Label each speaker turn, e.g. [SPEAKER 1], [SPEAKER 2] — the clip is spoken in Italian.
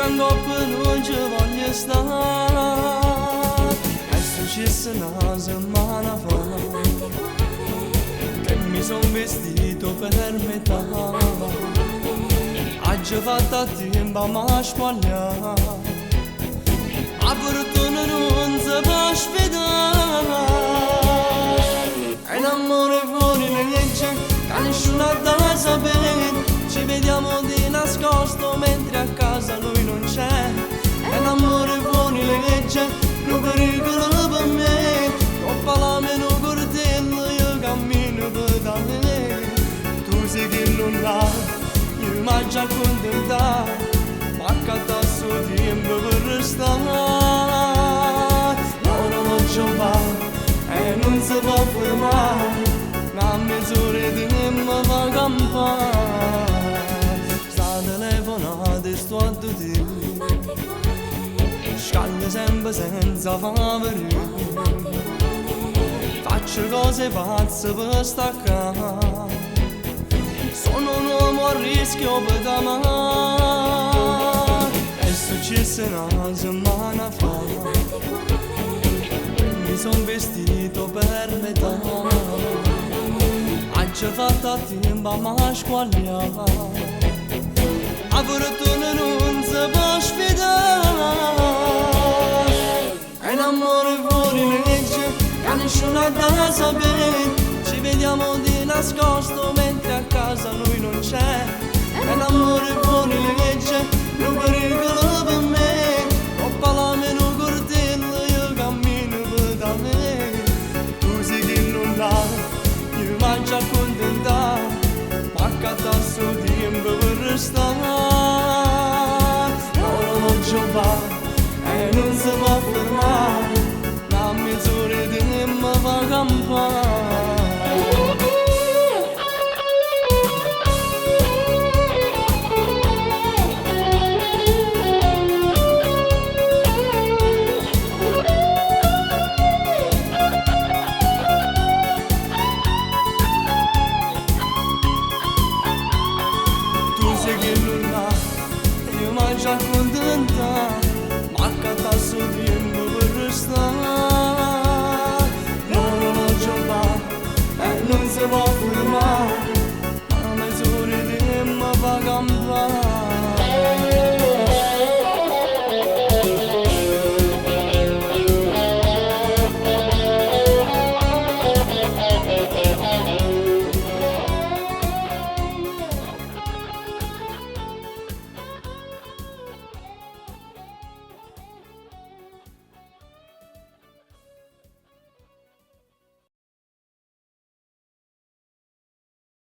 [SPEAKER 1] Cangoppe non ci voglio stare. È successo una settimana fa che mi son vestito per metà. Oggi fatto a tempo a mi squagliare. A fortuna non si può sfidare. È un amore fuori legge che nessuno deve sapere. Ci vediamo di nascosto mentre a casa lui non c'è. È un amore fuori legge, non pericolo per me. Troppa lame no cortello, io cammino per da me. Tu sei che non l'ha, io mi già accontentato. Ma canta suo tempo per restare. Ora voglio fare e non si può fermare. Una mezz'ora di tempo fa campare. Telefonate sto a te, scaglio sempre senza favore, faccio cose pazze per staccare, sono un uomo a rischio per t'amare. È successo una settimana fa, mi son vestito per metà, oggi fatto a tempo a mi squagliare. A fortuna non si può sfidare. È un amore fuori legge che nessuno deve sapere. Ci vediamo di nascosto mentre a casa lui non c'è. È un amore fuori legge, non pericolo per me. Troppa lame no cortello, io cammino per da me. Tu sei che non l'ha, io mi già accontentato. Ma canta suo tempo per restare. Ora voglio fare e non si può fermare. La mezz'ora di tempo fa campare. Già contenta, ma canta suo tempo per restare. Non lo voglio fare e non si può fare.